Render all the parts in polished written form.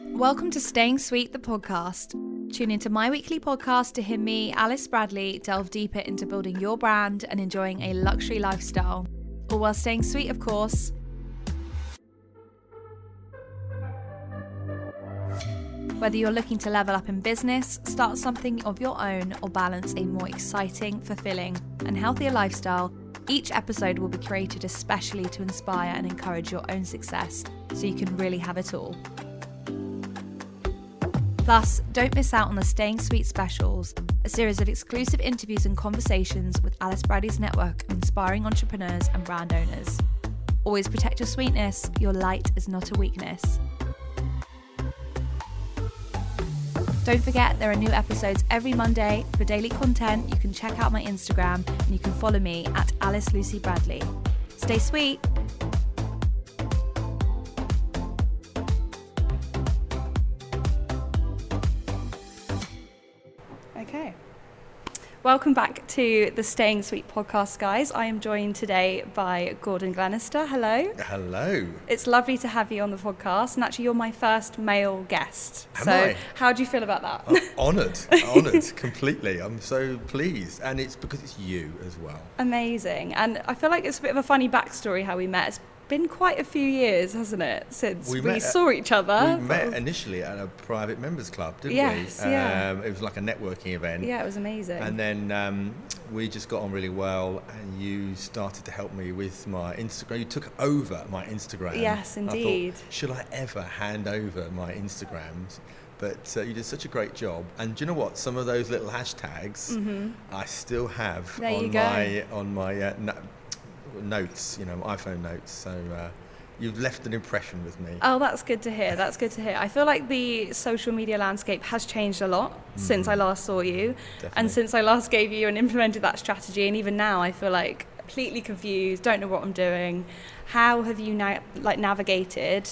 Welcome to Staying Sweet, the podcast. Tune into my weekly podcast to hear me, Alice Bradley, delve deeper into building your brand and enjoying a luxury lifestyle. All while staying sweet, of course. Whether you're looking to level up in business, start something of your own, or balance a more exciting, fulfilling, and healthier lifestyle, each episode will be created especially to inspire and encourage your own success, so you can really have it all. Plus, don't miss out on the Staying Sweet specials, a series of exclusive interviews and conversations with Alice Bradley's network of inspiring entrepreneurs and brand owners. Always protect your sweetness, your light is not a weakness. Don't forget, there are new episodes every Monday. For daily content, you can check out my Instagram and you can follow me at alicelucybradley. Stay sweet. Okay. Welcome back to the Staying Sweet podcast, guys. I am joined today by Glenister. Hello. Hello. It's lovely to have you on the podcast, and actually you're my first male guest. Am I? How do you feel about that? Honoured completely. I'm so pleased, and it's because it's you as well. Amazing. And I feel like it's a bit of a funny backstory how we met. It's been quite a few years, hasn't it, since we saw each other. We met initially at a private members club, didn't we? Yes, yeah. It was like a networking event. Yeah, it was amazing. And then we just got on really well, and you started to help me with my Instagram. You took over my Instagram. Yes, indeed. I thought, should I ever hand over my Instagrams? But you did such a great job. And do you know what? Some of those little hashtags I still have on my notes, my iPhone notes. So you've left an impression with me. Oh, that's good to hear. I feel like the social media landscape has changed a lot since I last saw you. Definitely. And since I last gave you and implemented that strategy. And even now I feel like completely confused, don't know what I'm doing. How have you now navigated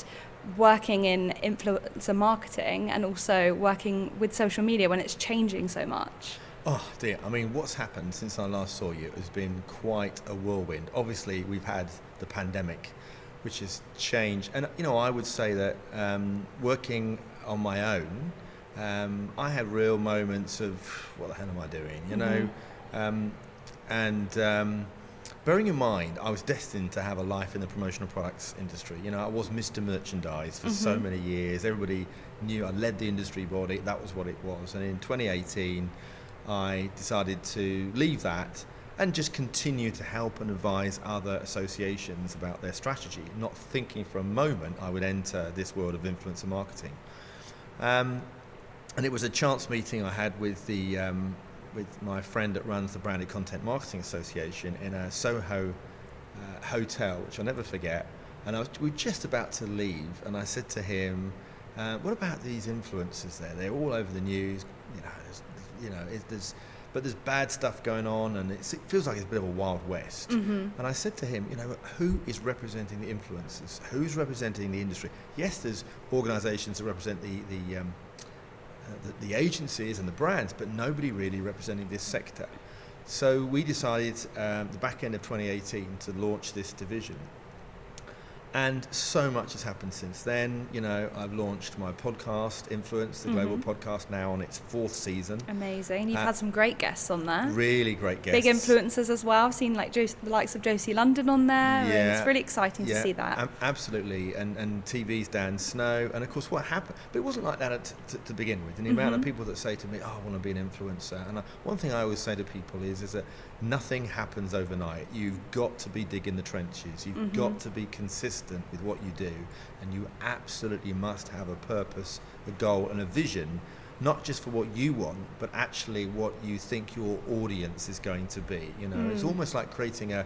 working in influencer marketing and also working with social media when it's changing so much? Oh dear, I mean, what's happened since I last saw you has been quite a whirlwind. Obviously, we've had the pandemic, which has changed. And, I would say that working on my own, I had real moments of, what the hell am I doing, bearing in mind, I was destined to have a life in the promotional products industry. I was Mr. Merchandise for so many years. Everybody knew I led the industry body. That was what it was. And in 2018, I decided to leave that and just continue to help and advise other associations about their strategy, not thinking for a moment I would enter this world of influencer marketing. And it was a chance meeting I had with with my friend that runs the Branded Content Marketing Association in a Soho hotel, which I'll never forget. And we were just about to leave, and I said to him, what about these influencers there? They're all over the news, but there's bad stuff going on, and it feels like it's a bit of a wild west. And I said to him, who is representing the influencers? Who's representing the industry? Yes, there's organisations that represent the agencies and the brands, but nobody really representing this sector. So we decided the back end of 2018 to launch this division. And so much has happened since then. I've launched my podcast, Influence, the global podcast, now on its 4th season. Amazing. You've had some great guests on there. Really great guests. Big influencers as well. I've seen the likes of Josie London on there. Yeah. And it's really exciting to see that. Absolutely. And TV's Dan Snow. And of course, what happened, but it wasn't like that to begin with. And the amount of people that say to me, I want to be an influencer. And one thing I always say to people is that nothing happens overnight. You've got to be digging the trenches. You've got to be consistent with what you do, and you absolutely must have a purpose, a goal, and a vision, not just for what you want, but actually what you think your audience is going to be. It's almost like creating a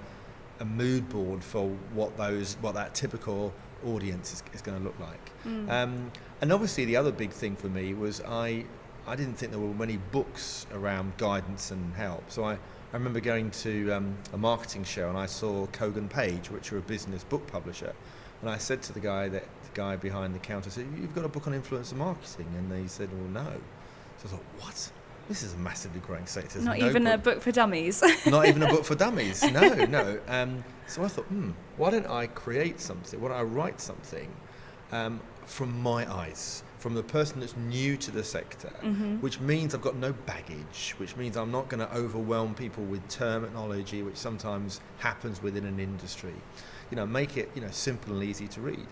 mood board for what that typical audience is going to look like. And obviously the other big thing for me was I didn't think there were many books around guidance and help. So I remember going to a marketing show, and I saw Kogan Page, which are a business book publisher. And I said to the guy behind the counter, I said, "You've got a book on influencer marketing?" And they said, "Well, no." So I thought, what? This is a massively growing sector. Not even a book for dummies. Not even a book for dummies. No. So I thought, why don't I create something? Why don't I write something from my eyes, from the person that's new to the sector, which means I've got no baggage, which means I'm not going to overwhelm people with terminology, which sometimes happens within an industry. Make it, simple and easy to read.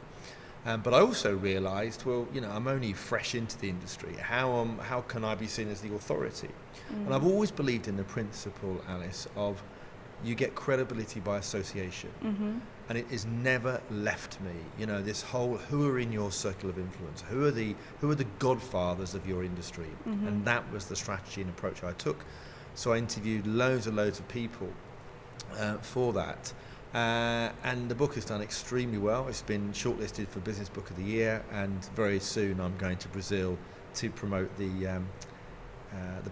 But I also realised, I'm only fresh into the industry. How can I be seen as the authority? And I've always believed in the principle, Alice, of you get credibility by association. And it has never left me. This whole, who are in your circle of influence? Who are the godfathers of your industry? And that was the strategy and approach I took. So I interviewed loads of people for that. And the book has done extremely well. It's been shortlisted for Business Book of the Year, and very soon I'm going to Brazil to promote the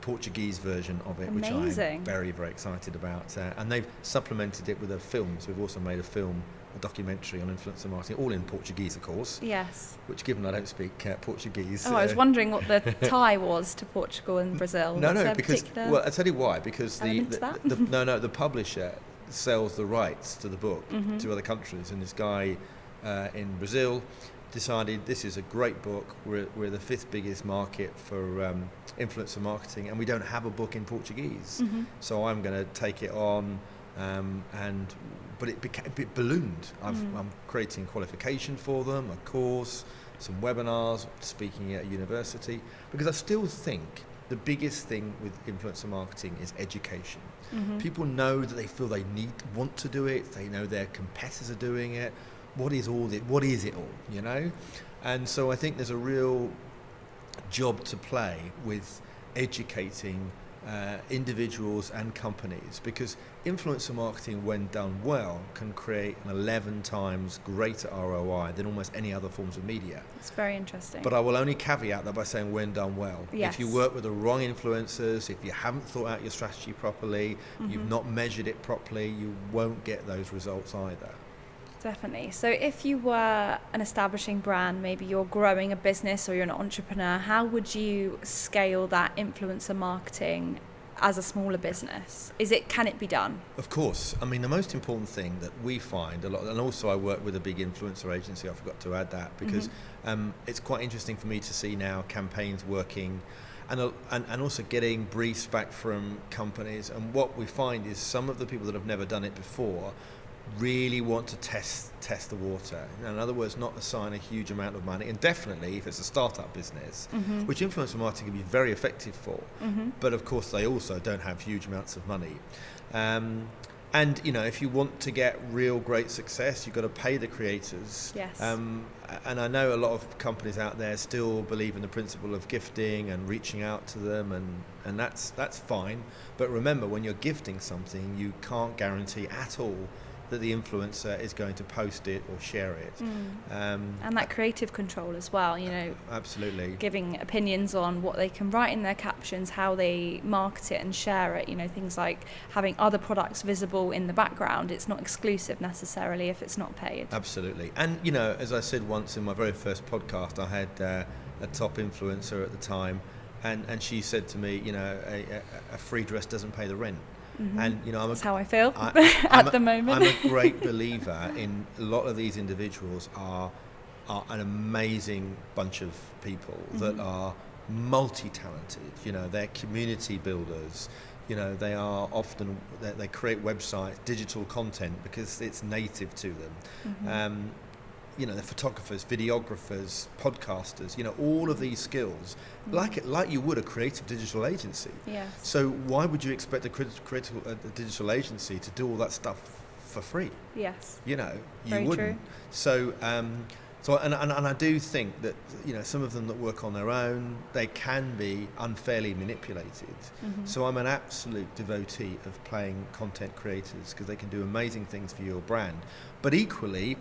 Portuguese version of it. Amazing. Which I'm very, very excited about. And they've supplemented it with a film, so we've also made a documentary on influencer marketing, all in Portuguese, of course. Yes. Which, given I don't speak Portuguese... I was wondering what the tie was to Portugal and Brazil. No, because... Well, I'll tell you why. Because the publisher sells the rights to the book to other countries, and this guy in Brazil decided this is a great book. We're the 5th biggest market for influencer marketing, and we don't have a book in Portuguese. So I'm going to take it on, but it ballooned. I'm creating qualification for them, a course, some webinars, speaking at a university, because I still think the biggest thing with influencer marketing is education. People know that they feel they want to do it. They know their competitors are doing it. What is it all? And so I think there's a real job to play with educating individuals and companies, because influencer marketing, when done well, can create an 11 times greater ROI than almost any other forms of media. It's very interesting. But I will only caveat that by saying when done well. Yes. If you work with the wrong influencers, if you haven't thought out your strategy properly, you've not measured it properly, you won't get those results either. Definitely. So if you were an establishing brand, maybe you're growing a business or you're an entrepreneur, how would you scale that influencer marketing as a smaller business? Can it be done? Of course. I mean, the most important thing that we find a lot, and also I work with a big influencer agency, I forgot to add that, because it's quite interesting for me to see now campaigns working and also getting briefs back from companies. And what we find is some of the people that have never done it before really want to test the water. In other words, not assign a huge amount of money, and definitely if it's a startup business, which influencer marketing can be very effective for, but of course they also don't have huge amounts of money. And if you want to get real great success, you've got to pay the creators. Yes. And I know a lot of companies out there still believe in the principle of gifting and reaching out to them, and that's fine. But remember, when you're gifting something, you can't guarantee at all that the influencer is going to post it or share it. And that creative control as well, absolutely, giving opinions on what they can write in their captions, how they market it and share it, things like having other products visible in the background. It's not exclusive necessarily if it's not paid. Absolutely. And as I said once in my very first podcast, I had a top influencer at the time, and she said to me, a free dress doesn't pay the rent. And that's how I feel at the moment. I'm a great believer in a lot of these individuals are an amazing bunch of people that are multi-talented. They're community builders. They are often they create websites, digital content because it's native to them. They're photographers, videographers, podcasters, all of these skills, like you would a creative digital agency. Yes. So why would you expect a digital agency to do all that stuff for free? Yes. You Very wouldn't. True. So I do think that some of them that work on their own, they can be unfairly manipulated. So I'm an absolute devotee of paying content creators because they can do amazing things for your brand. But equally,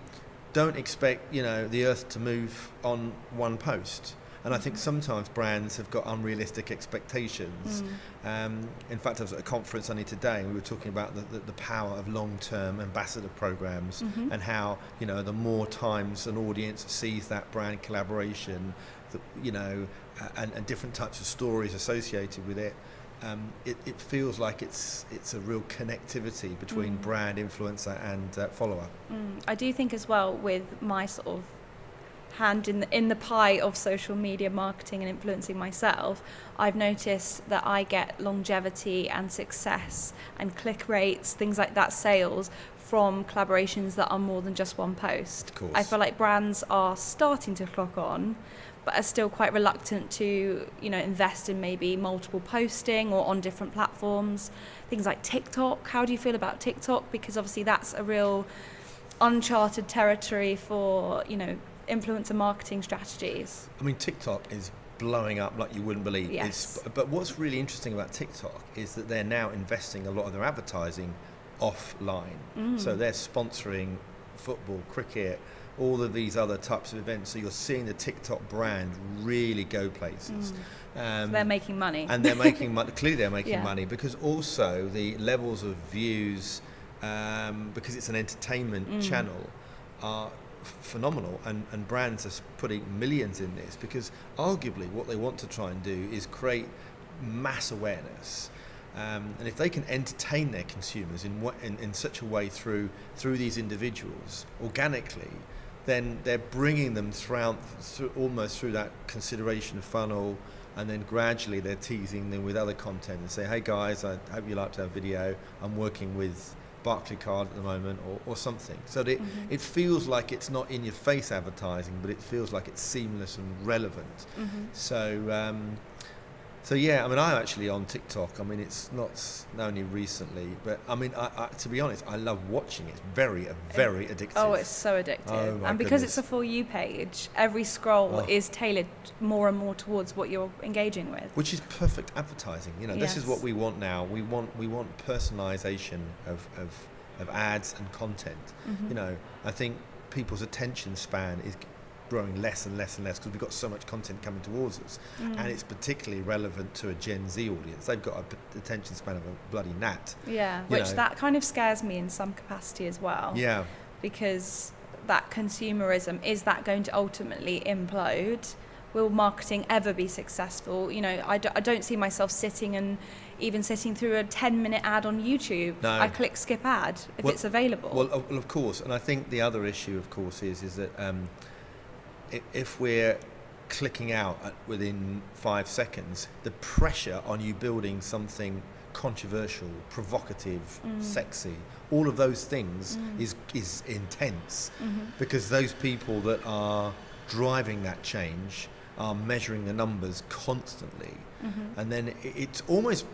don't expect the earth to move on one post. And I think sometimes brands have got unrealistic expectations. In fact, I was at a conference only today and we were talking about the power of long-term ambassador programs and how the more times an audience sees that brand collaboration, and different types of stories associated with it, it feels like it's a real connectivity between brand, influencer and follower. I do think as well with my sort of hand in the pie of social media marketing and influencing myself, I've noticed that I get longevity and success and click rates, things like that, sales from collaborations that are more than just one post. Of course. I feel like brands are starting to clock on, but are still quite reluctant to, invest in maybe multiple posting or on different platforms. Things like TikTok. How do you feel about TikTok? Because obviously that's a real uncharted territory for, influencer marketing strategies. I mean, TikTok is blowing up like you wouldn't believe. Yes. But what's really interesting about TikTok is that they're now investing a lot of their advertising offline. So they're sponsoring football, cricket, all of these other types of events. So you're seeing the TikTok brand really go places. So they're making money. And they're making money. Clearly they're making Yeah. money, because also the levels of views, because it's an entertainment channel, are phenomenal, and brands are putting millions in this, because arguably what they want to try and do is create mass awareness, and if they can entertain their consumers in such a way through these individuals organically, then they're bringing them almost through that consideration funnel, and then gradually they're teasing them with other content and say, hey guys, I hope you liked our video, I'm working with Barclaycard at the moment, or something, so that it feels like it's not in your face advertising, but it feels like it's seamless and relevant. So yeah, I mean, I'm actually on TikTok. I mean, it's not only recently, but I mean, I to be honest, I love watching it. It's very addictive. Oh, it's so addictive. Oh, my and because goodness. it's a For You page, every scroll is tailored more and more towards what you're engaging with. Which is perfect advertising. This is Yes. what we want now. We want personalization of ads and content. I think people's attention span is growing less and less and less, because we've got so much content coming towards us, and it's particularly relevant to a Gen Z audience. They've got an attention span of a bloody gnat. Yeah, that kind of scares me in some capacity as well. Yeah. Because that consumerism, is that going to ultimately implode? Will marketing ever be successful? I don't see myself sitting through a 10-minute ad on YouTube. No. I click skip ad if it's available. Well, of course. And I think the other issue, of course, is that if we're clicking out within 5 seconds, the pressure on you building something controversial, provocative, sexy, all of those things is intense, because those people that are driving that change are measuring the numbers constantly, and then it's almost,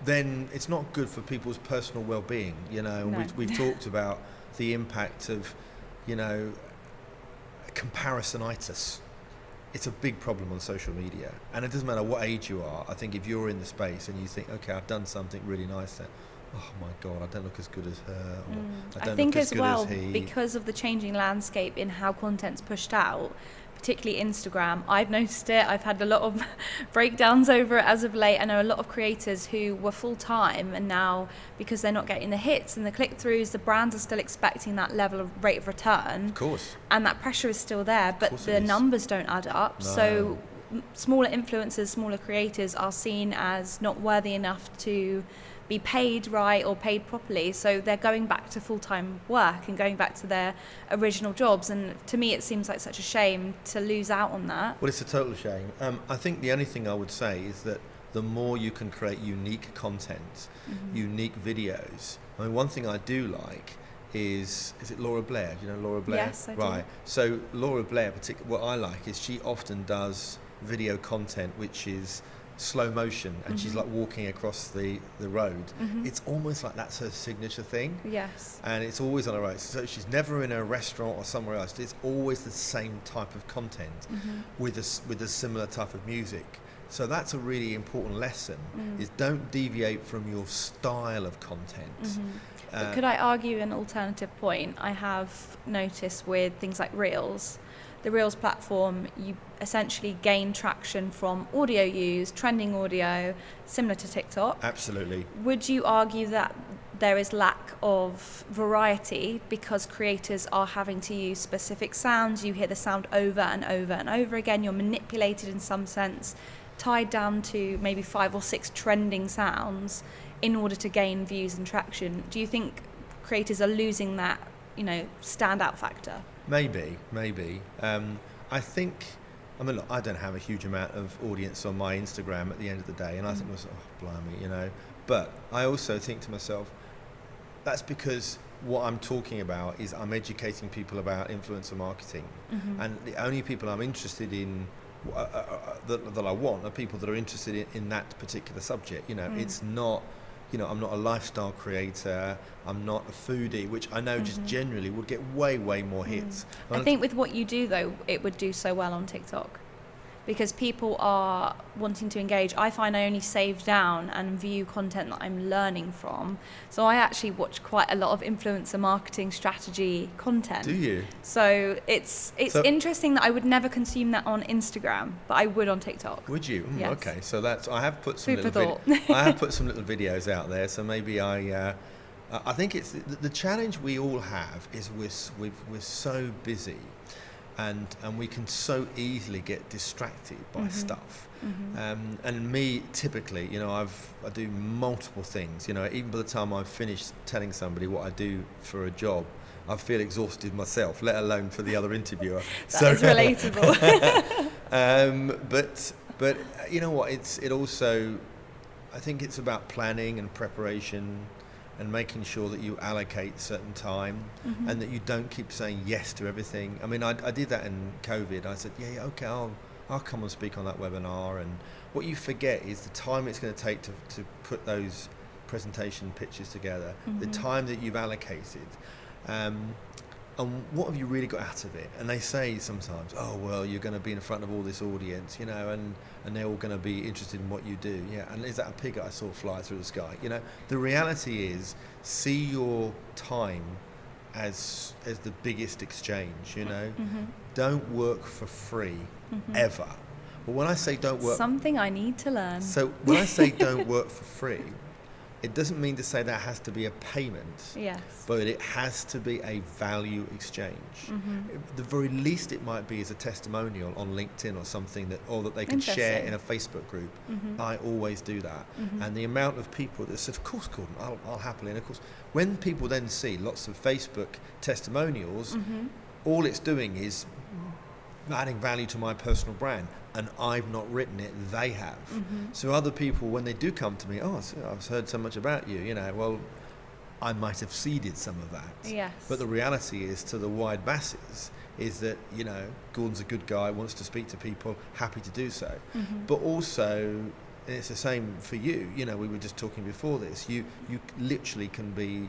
then it's not good for people's personal well-being. No. We've talked about the impact of comparisonitis. It's a big problem on social media, and it doesn't matter what age you are. I think if you're in the space and you think, okay, I've done something really nice there, oh my God, I don't look as good as her, or I don't think look as as good well, as he. because of the changing landscape in how content's pushed out, particularly Instagram, I've noticed it. I've had a lot of breakdowns over it as of late. I know a lot of creators who were full-time, and now, because they're not getting the hits and the click-throughs, the brands are still expecting that level of rate of return. Of course. And that pressure is still there, but the numbers don't add up. No. So smaller influencers, smaller creators are seen as not worthy enough to be paid right or paid properly, so they're going back to full-time work and going back to their original jobs, and to me it seems like such a shame to lose out on that. Well, it's a total shame. I think the only thing I would say is that the more you can create unique content, unique videos. I mean, one thing I do like is it Laura Blair? Do you know Laura Blair? Yes, I do. Right. So Laura Blair, what I like is she often does video content which is slow motion, and she's like walking across the road. It's almost like that's her signature thing. Yes. And it's always on a road, so she's never in a restaurant or somewhere else. It's always the same type of content with a similar type of music. So that's a really important lesson, is don't deviate from your style of content. But could I argue an alternative point? I have noticed with things like Reels, the Reels platform, you essentially gain traction from audio use, trending audio, similar to TikTok. Absolutely. Would you argue that there is lack of variety because creators are having to use specific sounds? You hear the sound over and over and over again. You're manipulated in some sense, tied down to maybe 5 or 6 trending sounds in order to gain views and traction. Do you think creators are losing that, standout factor? Maybe. I think, I mean, look, I don't have a huge amount of audience on my Instagram at the end of the day, and I think to myself, oh, blimey, you know. But I also think to myself, that's because what I'm talking about is I'm educating people about influencer marketing, and the only people I'm interested in that I want are people that are interested in that particular subject. You know, it's not, you know, I'm not a lifestyle creator, I'm not a foodie, which I know just generally would get way more hits. I think with what you do though, it would do so well on TikTok, because people are wanting to engage. I find I only save down and view content that I'm learning from. So I actually watch quite a lot of influencer marketing strategy content. Do you? So it's interesting that I would never consume that on Instagram, but I would on TikTok. Would you? Yes. Okay, so I have put some I have put some little videos out there. So maybe I think it's the challenge we all have is we're so busy. And we can so easily get distracted by stuff. And me, typically, you know, I do multiple things. You know, even by the time I've finished telling somebody what I do for a job, I feel exhausted myself, let alone for the other interviewer. That is relatable. But you know what? It also, I think it's about planning and preparation, and making sure that you allocate certain time, and that you don't keep saying yes to everything. I mean, I did that in COVID. I said, yeah, okay, I'll come and speak on that webinar. And what you forget is the time it's going to take to put those presentation pitches together, the time that you've allocated, and what have you really got out of it? And they say sometimes, oh, well, you're going to be in front of all this audience, you know, and they're all going to be interested in what you do. Yeah, and is that a pig I saw fly through the sky? You know, the reality is, see your time as the biggest exchange, you know. Don't work for free, ever. But when I say don't work... Something I need to learn. So when I say don't work for free, it doesn't mean to say that has to be a payment, yes, but it has to be a value exchange. The very least it might be is a testimonial on LinkedIn or something that they can share in a Facebook group. I always do that. And the amount of people that said, of course, Gordon, I'll happily. And of course, when people then see lots of Facebook testimonials, all it's doing is adding value to my personal brand. And I've not written it, they have. So other people, when they do come to me, oh, I've heard so much about you, you know, well, I might have seeded some of that. Yes. But the reality is, to the wide masses, is that, you know, Gordon's a good guy, wants to speak to people, happy to do so. But also, and it's the same for you, you know, we were just talking before this, you literally can be,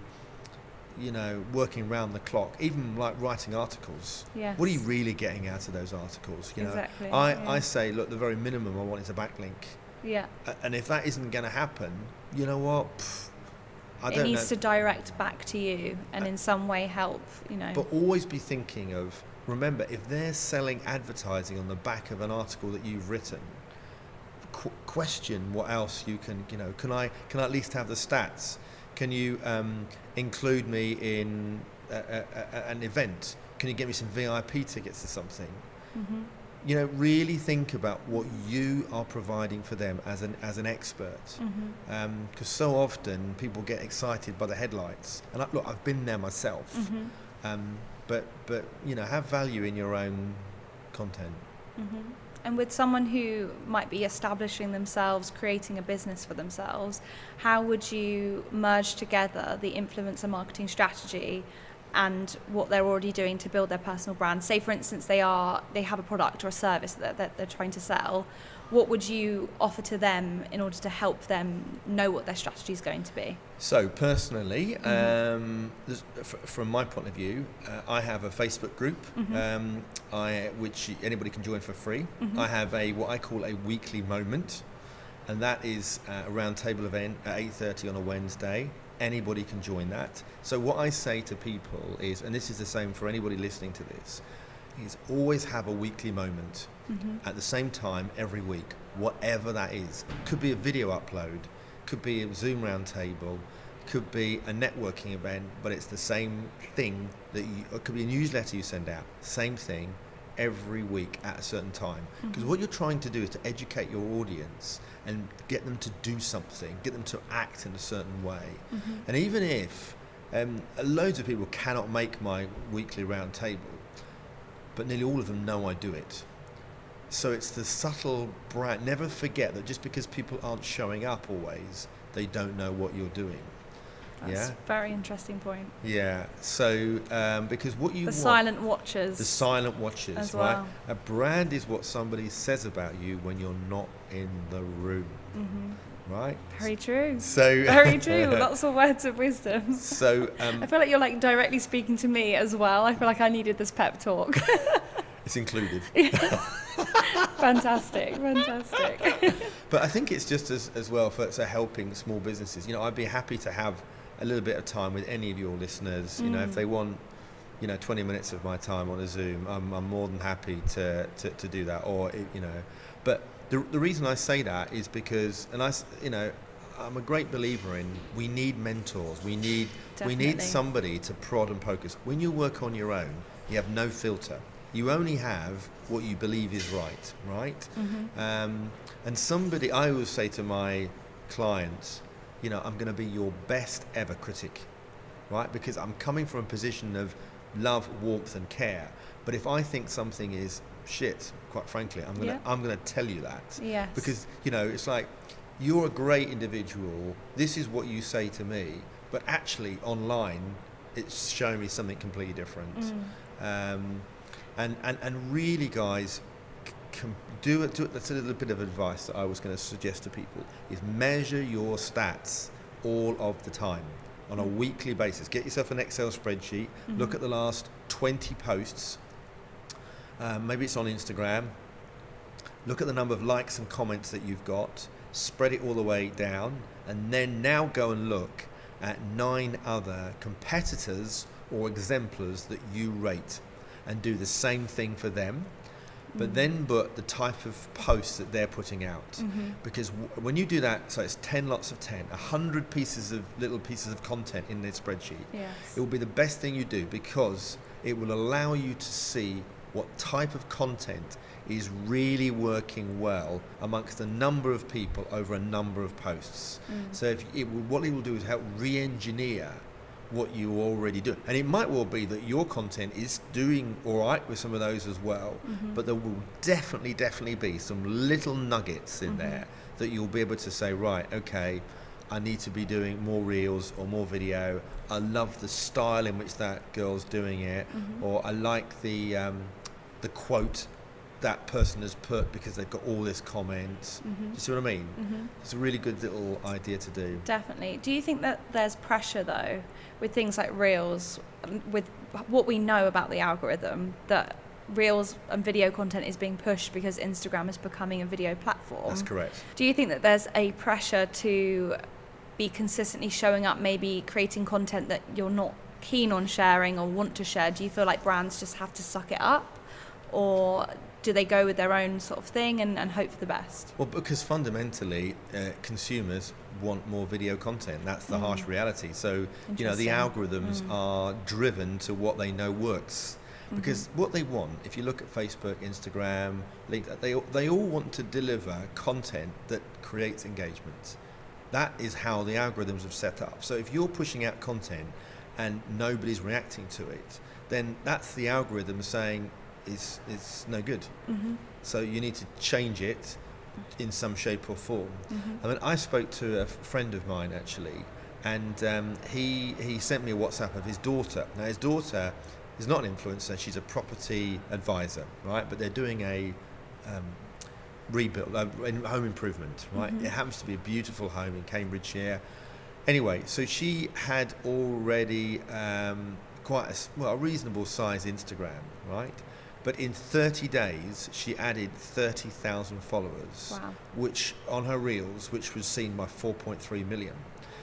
you know, working round the clock, even like writing articles. Yes. What are you really getting out of those articles? You know, exactly. I say, look, the very minimum I want is a backlink. Yeah. And if that isn't going to happen, you know what? I don't know. It needs to direct back to you and in some way help, you know. But always be thinking of, remember, if they're selling advertising on the back of an article that you've written, question what else you can, you know, can I at least have the stats? Can you include me in an event? Can you get me some VIP tickets to something? You know, really think about what you are providing for them as an expert. Because so often people get excited by the headlights. And look, I've been there myself. But you know, have value in your own content. And with someone who might be establishing themselves, creating a business for themselves, how would you merge together the influencer marketing strategy and what they're already doing to build their personal brand? Say, for instance, they have a product or a service that they're trying to sell. What would you offer to them in order to help them know what their strategy is going to be? So personally, from my point of view, I have a Facebook group, which anybody can join for free. I have what I call a weekly moment, and that is a round table event at 8:30 on a Wednesday. Anybody can join that. So what I say to people is, and this is the same for anybody listening to this, is always have a weekly moment at the same time every week, whatever that is. Could be a video upload, could be a Zoom round table, could be a networking event, but it's the same thing it could be a newsletter you send out, same thing every week at a certain time. Because what you're trying to do is to educate your audience and get them to do something, get them to act in a certain way. And even if loads of people cannot make my weekly round table, but nearly all of them know I do it. So it's the subtle brand. Never forget that just because people aren't showing up always, they don't know what you're doing. That's a very interesting point. Yeah. So because what you the want, silent watchers. the silent watchers, as right? well. A brand is what somebody says about you when you're not in the room, right? Very true. So very true. Lots of words of wisdom. So I feel like you're like directly speaking to me as well. I feel like I needed this pep talk. it's included. Fantastic. But I think it's just as well for helping small businesses. I'd be happy to have a little bit of time with any of your listeners. If they want 20 minutes of my time on a Zoom, I'm more than happy to do that. Or but the reason I say that is because, and I'm a great believer in, we need mentors. We need somebody to prod and poke us. When you work on your own, you have no filter. You only have what you believe is right? And somebody, I always say to my clients, I'm going to be your best ever critic, right? Because I'm coming from a position of love, warmth and care. But if I think something is shit, quite frankly, I'm going to tell you that. Yes. Because, it's like, you're a great individual. This is what you say to me. But actually, online, it's showing me something completely different. And really, guys, do it. That's a little bit of advice that I was going to suggest to people, is measure your stats all of the time on a weekly basis. Get yourself an Excel spreadsheet, look at the last 20 posts, maybe it's on Instagram, look at the number of likes and comments that you've got, spread it all the way down, and then now go and look at 9 other competitors or exemplars that you rate, and do the same thing for them. But then the type of posts that they're putting out. Because when you do that, so it's 10 lots of 10, 100 little pieces of content in their spreadsheet. Yes. It will be the best thing you do, because it will allow you to see what type of content is really working well amongst a number of people over a number of posts. So what it will do is help re-engineer what you already do. And it might well be that your content is doing all right with some of those as well, but there will definitely be some little nuggets in there that you'll be able to say, right, okay, I need to be doing more reels or more video. I love the style in which that girl's doing it, or I like the quote that person has put because they've got all this comments. Do you see what I mean? It's a really good little idea to do. Definitely. Do you think that there's pressure though with things like reels, with what we know about the algorithm, that reels and video content is being pushed because Instagram is becoming a video platform? That's correct. Do you think that there's a pressure to be consistently showing up, maybe creating content that you're not keen on sharing or want to share? Do you feel like brands just have to suck it up, or do they go with their own sort of thing and hope for the best? Well, because fundamentally, consumers want more video content. That's the harsh reality. So, the algorithms are driven to what they know works. Because what they want, if you look at Facebook, Instagram, they all want to deliver content that creates engagement. That is how the algorithms have set up. So if you're pushing out content and nobody's reacting to it, then that's the algorithm saying it's no good. So you need to change it in some shape or form. I mean, I spoke to a friend of mine actually, and he sent me a WhatsApp of his daughter. Now his daughter is not an influencer, she's a property advisor, right? But they're doing a rebuild, home improvement, right? It happens to be a beautiful home in Cambridgeshire. Anyway, so she had already quite a reasonable size Instagram, right? But in 30 days, she added 30,000 followers, wow, which on her reels, which was seen by 4.3 million.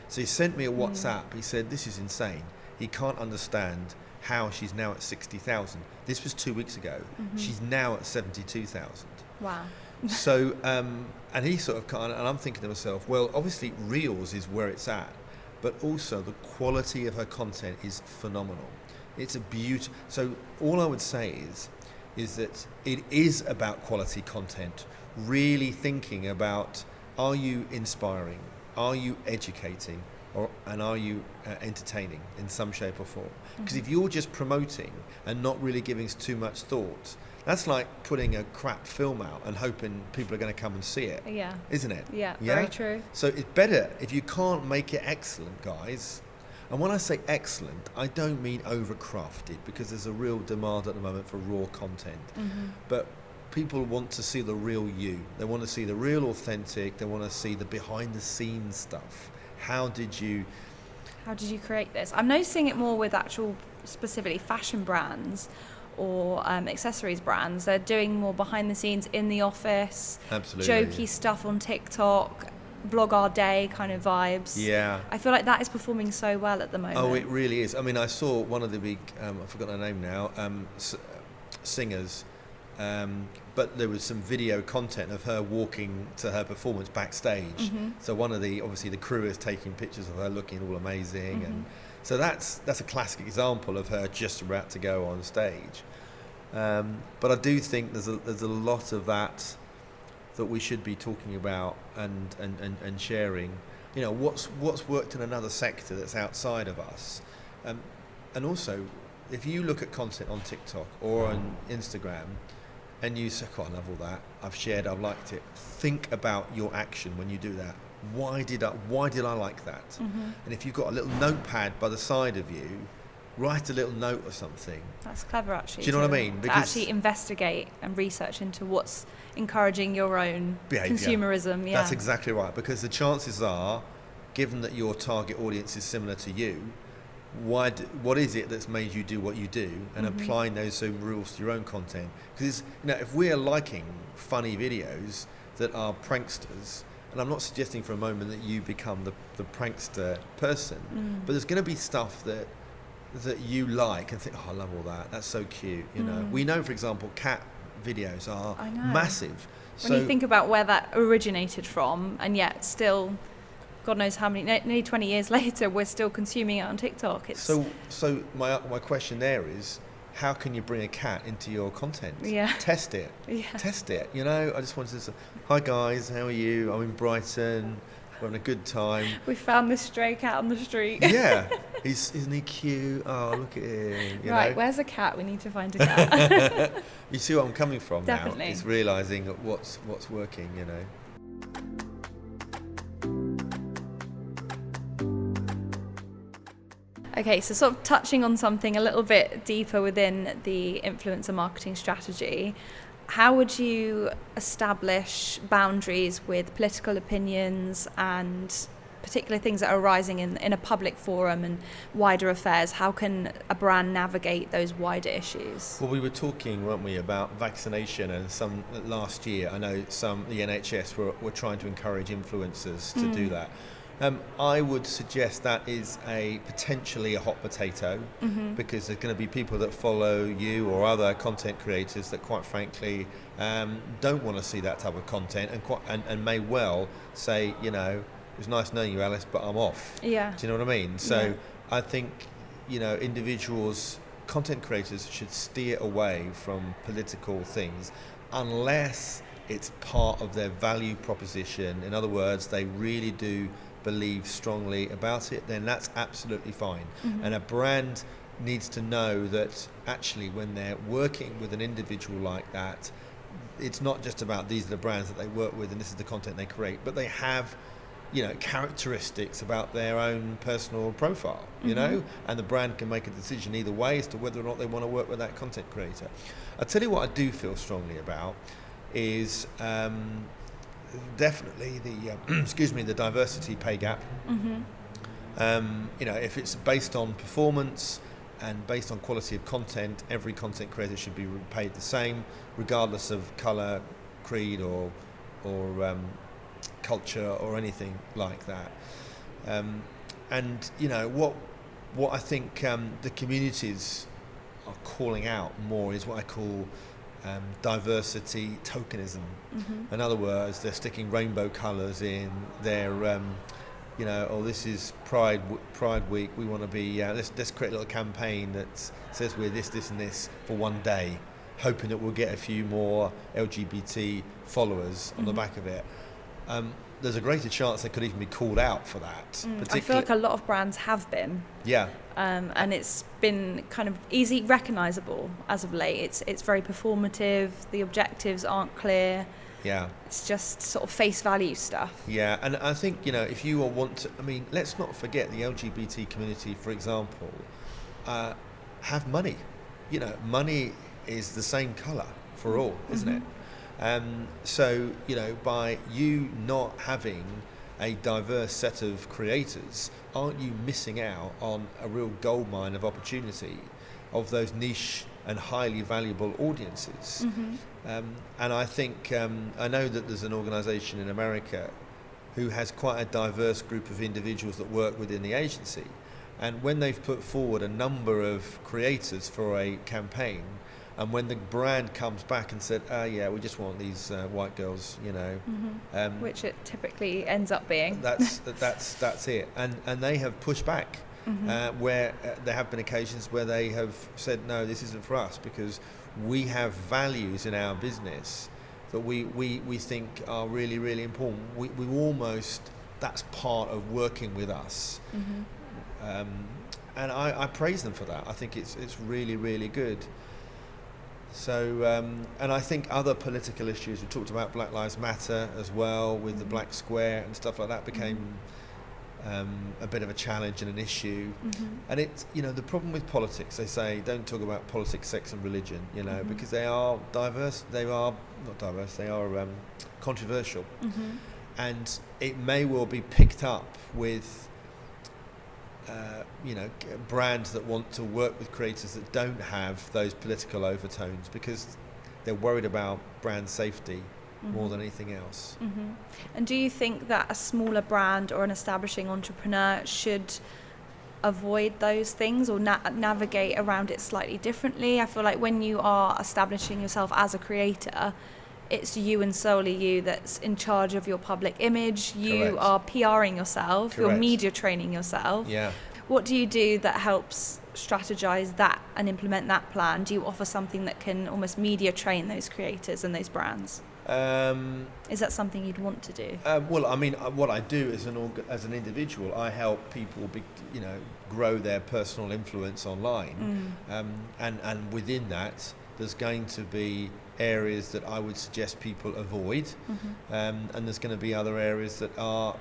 So he sent me a WhatsApp. He said, this is insane. He can't understand how she's now at 60,000. This was 2 weeks ago. She's now at 72,000. Wow. So, and he sort of and I'm thinking to myself, well, obviously Reels is where it's at, but also the quality of her content is phenomenal. It's a beauty. So all I would say is that it is about quality content, really thinking about, are you inspiring? Are you educating? and are you entertaining in some shape or form? Because if you're just promoting and not really giving too much thought, that's like putting a crap film out and hoping people are going to come and see it. Yeah. Isn't it? Yeah, very true. So it's better if you can't make it excellent, guys. And when I say excellent, I don't mean overcrafted, because there's a real demand at the moment for raw content. But people want to see the real you. They want to see the real authentic. They want to see the behind the scenes stuff. How did you create this? I'm noticing it more with actual specifically fashion brands or accessories brands. They're doing more behind the scenes in the office, jokey stuff on TikTok, vlog our day kind of vibes. Yeah. I feel like that is performing so well at the moment. Oh, it really is. I mean, I saw one of the big, I've forgotten her name now, singers, but there was some video content of her walking to her performance backstage. So obviously the crew is taking pictures of her looking all amazing, and so that's a classic example of her just about to go on stage. But I do think there's a lot of that we should be talking about and sharing. You know, what's worked in another sector that's outside of us, and also if you look at content on TikTok or on Instagram, and you say, "Oh, I love all that. I've liked it." Think about your action when you do that. Why did I like that? And if you've got a little notepad by the side of you, write a little note or something. That's clever, actually. Do you know what I mean? Because to actually investigate and research into what's encouraging your own behaviour. Consumerism. Yeah, that's exactly right. Because the chances are, given that your target audience is similar to you, what is it that's made you do what you do, and applying those same rules to your own content? Because if we're liking funny videos that are pranksters, and I'm not suggesting for a moment that you become the prankster person, but there's going to be stuff that you like and think, "Oh, I love all that. That's so cute." You know, we know, for example, cat videos are massive. When you think about where that originated from, and yet still, God knows how many, nearly 20 years later, we're still consuming it on TikTok. So my question there is, how can you bring a cat into your content? Yeah. Test it. Yeah. Test it. You know, I just wanted to say, "Hi guys, how are you? I'm in Brighton. We're having a good time. We found this stray cat on the street." Yeah. Isn't he cute? Oh, look at him. You know? Where's a cat? We need to find a cat. You see what I'm coming from. Definitely. Now? It's realising what's working, you know. Okay, so sort of touching on something a little bit deeper within the influencer marketing strategy, how would you establish boundaries with political opinions and particular things that are arising in a public forum and wider affairs? How can a brand navigate those wider issues? Well, we were talking, weren't we, about vaccination, and some last year, I know the NHS were trying to encourage influencers to do that. I would suggest that is potentially a hot potato, because there's going to be people that follow you or other content creators that, quite frankly, don't want to see that type of content, and may well say, you know, "It was nice knowing you, Alice, but I'm off." Yeah. Do you know what I mean? So I think, you know, individuals, content creators, should steer away from political things unless it's part of their value proposition. In other words, they really do believe strongly about it, then that's absolutely fine. And a brand needs to know that actually when they're working with an individual like that, it's not just about these are the brands that they work with and this is the content they create, but they have, you know, characteristics about their own personal profile, you know, and the brand can make a decision either way as to whether or not they want to work with that content creator. I'll tell you what I do feel strongly about is definitely the diversity pay gap. You know, if it's based on performance and based on quality of content, every content creator should be paid the same, regardless of colour, creed, or culture, or anything like that. And you know what I think the communities are calling out more is what I call diversity tokenism. In other words, they're sticking rainbow colours in their, you know, "Oh, this is Pride Week. We want to be. Let's create a little campaign that says we're this, and this for one day, hoping that we'll get a few more LGBT followers on the back of it." there's a greater chance they could even be called out for that. I feel like a lot of brands have been. Yeah. And it's been kind of easy, recognisable as of late. It's very performative. The objectives aren't clear. Yeah. It's just sort of face value stuff. Yeah, and I think, you know, if you want to, I mean, let's not forget the LGBT community, for example, have money. You know, money is the same colour for all, isn't it? So, you know, by you not having a diverse set of creators, aren't you missing out on a real goldmine of opportunity of those niche and highly valuable audiences? And I think, I know that there's an organisation in America who has quite a diverse group of individuals that work within the agency. And when they've put forward a number of creators for a campaign, and when the brand comes back and said, yeah, we just want these white girls, you know. Which it typically ends up being. That's it. And they have pushed back, where there have been occasions where they have said, no, this isn't for us, because we have values in our business that we think are really, really important. We almost, that's part of working with us. And I praise them for that. I think it's really, really good. So, and I think other political issues, we talked about Black Lives Matter as well, with the Black Square and stuff like that, became a bit of a challenge and an issue. And it's, you know, the problem with politics, they say, don't talk about politics, sex and religion, you know, because they are diverse, they are controversial. And it may well be picked up with you know, brands that want to work with creators that don't have those political overtones, because they're worried about brand safety more than anything else. And do you think that a smaller brand or an establishing entrepreneur should avoid those things or navigate around it slightly differently? I feel like when you are establishing yourself as a creator, it's you and solely you that's in charge of your public image. You are PRing yourself, you're media training yourself. Yeah. What do you do that helps strategize that and implement that plan? Do you offer something that can almost media train those creators and those brands? Is that something you'd want to do? Well, I mean, what I do as an individual, I help people, you know, grow their personal influence online, and within that, there's going to be areas that I would suggest people avoid, and there's going to be other areas that are,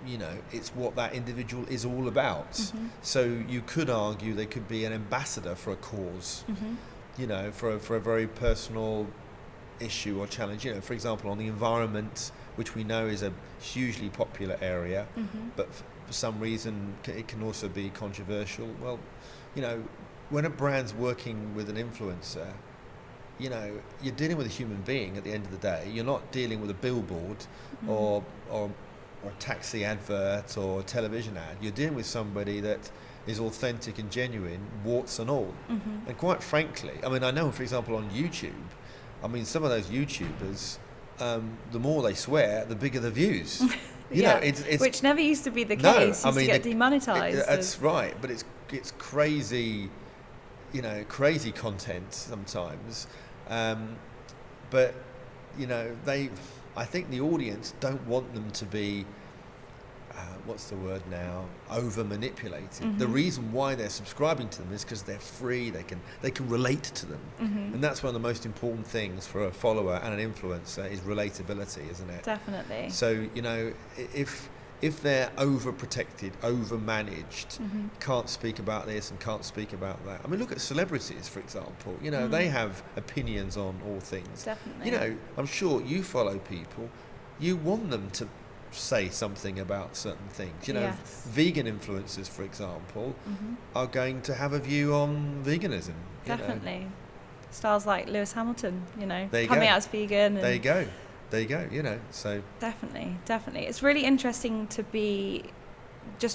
you know, it's what that individual is all about. So you could argue they could be an ambassador for a cause, you know, for a very personal issue or challenge. You know, for example, on the environment, which we know is a hugely popular area, but for some reason it can also be controversial. Well, you know, when a brand's working with an influencer, you know, you're dealing with a human being at the end of the day. You're not dealing with a billboard or a taxi advert or a television ad. You're dealing with somebody that is authentic and genuine, warts and all. And quite frankly, I mean, I know, for example, on YouTube, I mean, some of those YouTubers, the more they swear, the bigger the views. You know, it's which never used to be the case. No, I mean, to get demonetized. That's right, but it's crazy, you know, crazy content sometimes. But you know, I think the audience don't want them to be, what's the word now, over manipulated. The reason why they're subscribing to them is because they're free, they can relate to them. And that's one of the most important things for a follower and an influencer is relatability, isn't it? Definitely. So, you know, if they're overprotected, overmanaged, can't speak about this and can't speak about that. I mean, look at celebrities, for example. You know, they have opinions on all things. Definitely. You know, I'm sure you follow people, you want them to say something about certain things. You know, vegan influencers, for example, are going to have a view on veganism. Definitely. You know. Stars like Lewis Hamilton, you know, coming out as vegan. There you go, you know, so. Definitely. It's really interesting to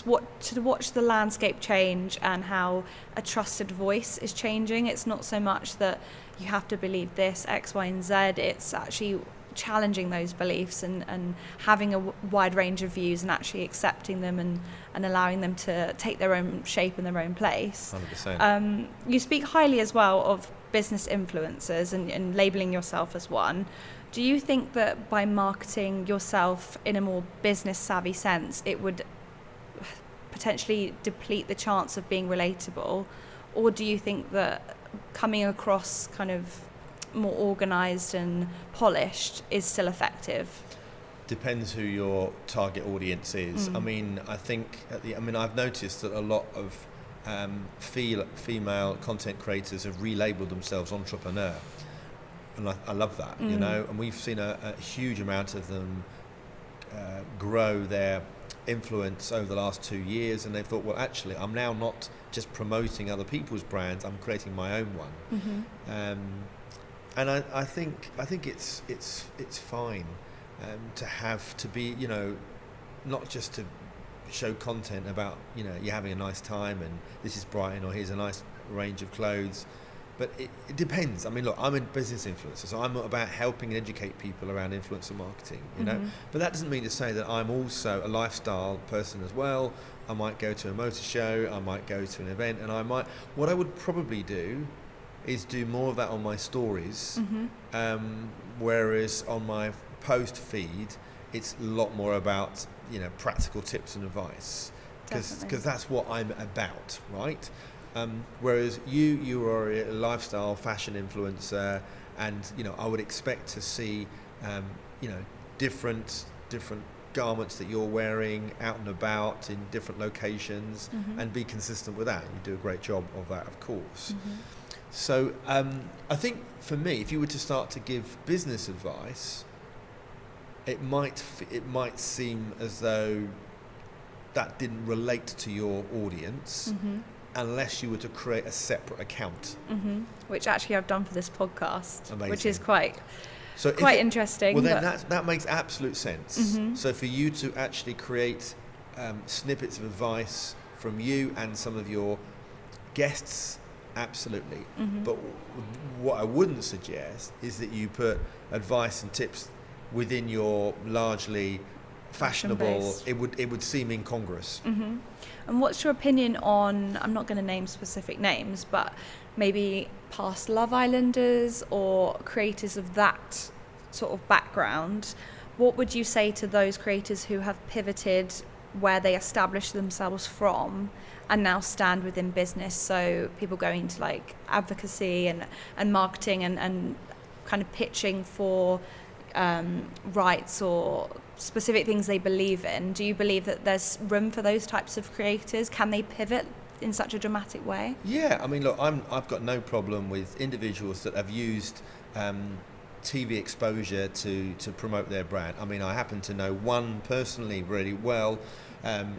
watch the landscape change and how a trusted voice is changing. It's not so much that you have to believe this, X, Y, and Z. It's actually challenging those beliefs and having a wide range of views and actually accepting them and allowing them to take their own shape in their own place. 100%. You speak highly as well of business influencers and labeling yourself as one. Do you think that by marketing yourself in a more business savvy sense, it would potentially deplete the chance of being relatable? Or do you think that coming across kind of more organised and polished is still effective? Depends who your target audience is. I mean, I think I've noticed that a lot of female content creators have relabeled themselves entrepreneur, and I love that. You know, and we've seen a huge amount of them grow their influence over the last 2 years, and they've thought, well, actually, I'm now not just promoting other people's brands, I'm creating my own one. And I think it's fine to be, you know, not just to show content about, you know, you're having a nice time and this is Brighton or here's a nice range of clothes, but it depends. I mean, look, I'm a business influencer, so I'm about helping and educate people around influencer marketing, you know, but that doesn't mean to say that I'm also a lifestyle person as well. I might go to a motor show, I might go to an event, and what I would probably do is do more of that on my stories, whereas on my post feed it's a lot more about, you know, practical tips and advice, because that's what I'm about, right? Whereas you are a lifestyle fashion influencer, and, you know, I would expect to see you know, different garments that you're wearing out and about in different locations, and be consistent with that. You do a great job of that, of course. So I think for me, if you were to start to give business advice, it might seem as though that didn't relate to your audience, unless you were to create a separate account. Which actually I've done for this podcast. Amazing. Which is quite interesting. Well, then that makes absolute sense. So for you to actually create snippets of advice from you and some of your guests, absolutely. But what I wouldn't suggest is that you put advice and tips within your largely fashionable. It would seem incongruous. And what's your opinion on, I'm not going to name specific names, but maybe past Love Islanders or creators of that sort of background? What would you say to those creators who have pivoted where they established themselves from and now stand within business? So people going into like advocacy and marketing and kind of pitching for rights or specific things they believe in. Do you believe that there's room for those types of creators? Can they pivot in such a dramatic way? Yeah, I mean, look, I've got no problem with individuals that have used TV exposure to promote their brand. I mean, I happen to know one personally really well.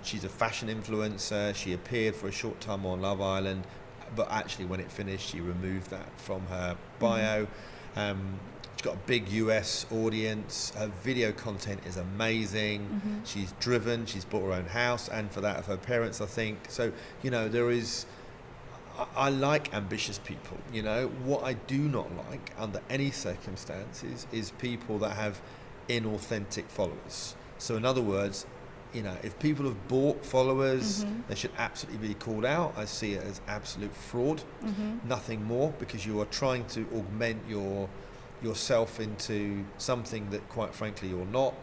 She's a fashion influencer. She appeared for a short time on Love Island, but actually when it finished, she removed that from her bio. She's got a big US audience. Her video content is amazing. She's driven. She's bought her own house, and for that of her parents, I think. So, you know, I like ambitious people. You know, what I do not like under any circumstances is people that have inauthentic followers. So in other words, you know, if people have bought followers, they should absolutely be called out. I see it as absolute fraud, nothing more, because you are trying to augment yourself into something that, quite frankly, you're not.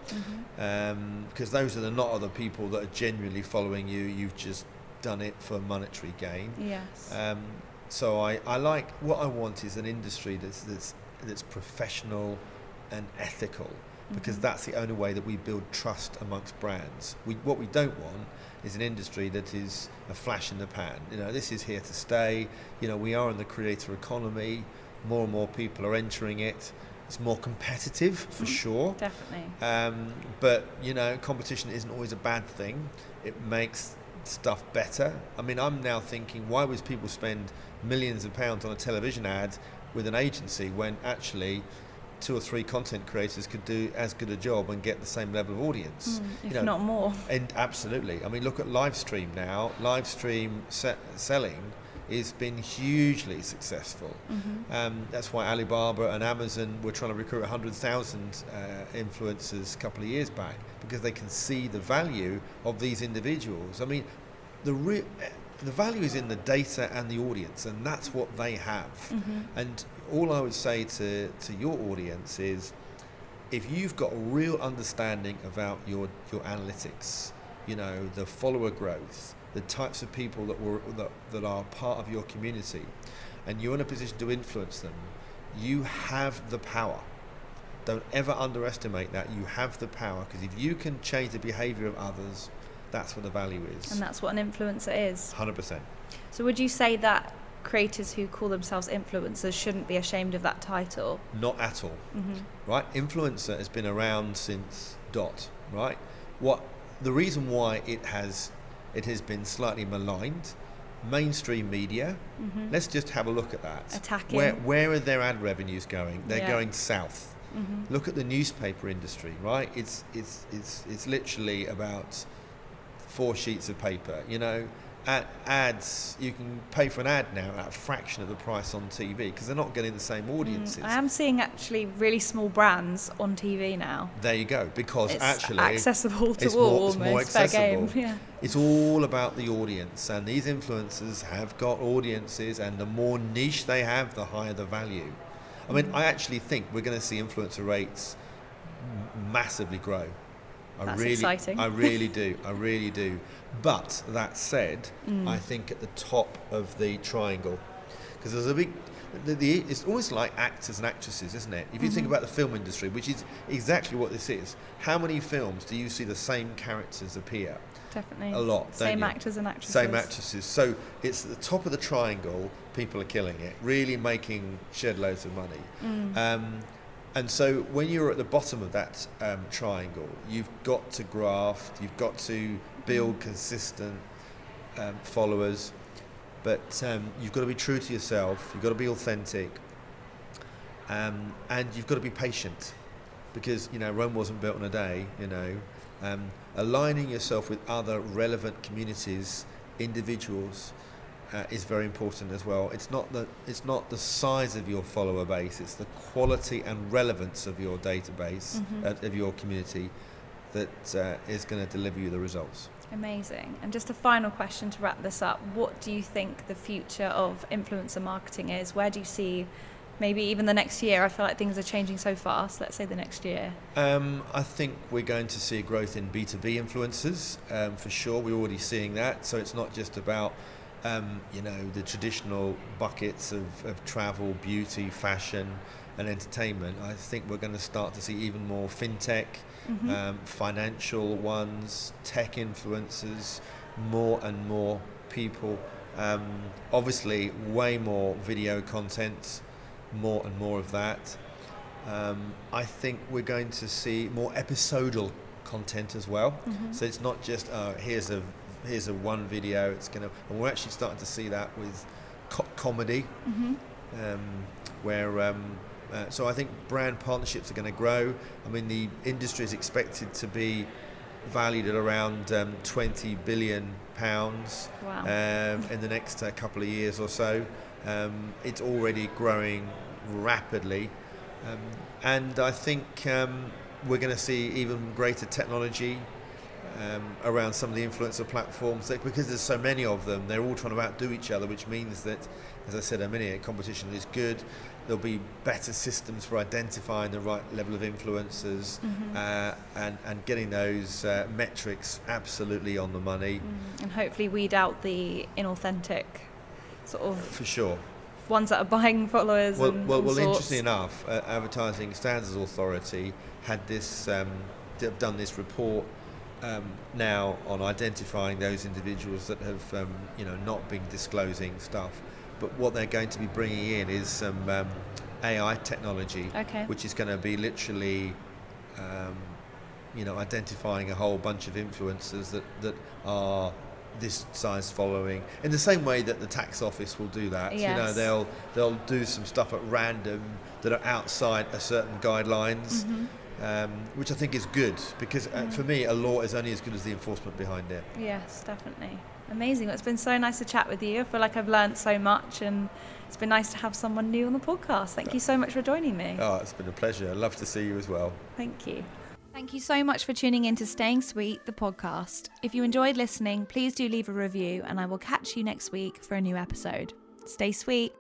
Because those are not other people that are genuinely following you. You've just done it for monetary gain. Yes. So I like, what I want is an industry that's professional and ethical, because that's the only way that we build trust amongst brands. What we don't want is an industry that is a flash in the pan. You know, this is here to stay. You know, we are in the creator economy. More and more people are entering it. It's more competitive, for sure. Definitely. But, you know, competition isn't always a bad thing. It makes stuff better. I mean, I'm now thinking, why would people spend millions of pounds on a television ad with an agency when actually 2 or 3 content creators could do as good a job and get the same level of audience, if not more? And absolutely. I mean, look at live stream now. Live stream selling has been hugely successful. That's why Alibaba and Amazon were trying to recruit 100,000 influencers a couple of years back, because they can see the value of these individuals. I mean, the value is in the data and the audience, and that's what they have. And all I would say to your audience is, if you've got a real understanding about your analytics, the follower growth, the types of people that are part of your community, and you're in a position to influence them, you have the power. Don't ever underestimate that. You have the power, because if you can change the behaviour of others, that's what the value is. And that's what an influencer is. 100%. So would you say that creators who call themselves influencers shouldn't be ashamed of that title? Not at all. Right? Influencer has been around since dot, right? The reason why it has been slightly maligned, mainstream media, let's just have a look at that. Attacking. Where are their ad revenues going? They're going south. Look at the newspaper industry, right? It's literally about 4 sheets of paper, Ads, you can pay for an ad now at a fraction of the price on TV, because they're not getting the same audiences. I am seeing actually really small brands on TV now. There you go, because it's actually accessible to all, it's more fair accessible. game. Yeah. It's all about the audience, and these influencers have got audiences, and the more niche they have, the higher the value. I mean, I actually think we're going to see influencer rates massively grow. That's exciting. I really do. But that said, I think at the top of the triangle, because there's a big, it's almost like actors and actresses, isn't it? If you think about the film industry, which is exactly what this is, how many films do you see the same characters appear? Definitely. A lot. Same actors and actresses. Same actresses. So it's at the top of the triangle, people are killing it, really making shed loads of money. And so when you're at the bottom of that triangle, you've got to graft, you've got to build consistent followers, but you've got to be true to yourself, you've got to be authentic, and you've got to be patient, because Rome wasn't built in a day. Aligning yourself with other relevant communities, individuals, is very important as well. It's not the size of your follower base, it's the quality and relevance of your database, of your community, that is going to deliver you the results. Amazing. And just a final question to wrap this up. What do you think the future of influencer marketing is? Where do you see maybe even the next year? I feel like things are changing so fast. Let's say the next year. I think we're going to see growth in B2B influencers, for sure. We're already seeing that. So it's not just about the traditional buckets of travel, beauty, fashion and entertainment. I think we're going to start to see even more fintech, financial ones, tech influencers, more and more people. Obviously, way more video content, more and more of that. I think we're going to see more episodal content as well. So it's not just here's a one video. And we're actually starting to see that with comedy, where so I think brand partnerships are going to grow. I mean, the industry is expected to be valued at around £20 billion in the next couple of years or so. It's already growing rapidly, and I think we're going to see even greater technology around some of the influencer platforms, because there's so many of them. They're all trying to outdo each other, which means that, as I said a minute ago, competition is good. There'll be better systems for identifying the right level of influencers, and getting those metrics absolutely on the money. And hopefully weed out the inauthentic sort of... For sure. Ones that are buying followers. Well, interestingly enough, Advertising Standards Authority had this done this report now on identifying those individuals that have not been disclosing stuff. But what they're going to be bringing in is some AI technology, which is going to be literally identifying a whole bunch of influencers that are this size following, in the same way that the tax office will do that. Yes. They'll do some stuff at random that are outside a certain guidelines, which I think is good, because for me a law is only as good as the enforcement behind it. Yes, definitely. Amazing. It's been so nice to chat with you. I feel like I've learned so much, and it's been nice to have someone new on the podcast. Thank you so much for joining me. Oh, it's been a pleasure. I'd love to see you as well. Thank you. Thank you so much for tuning in to Staying Sweet, the podcast. If you enjoyed listening, please do leave a review, and I will catch you next week for a new episode. Stay sweet.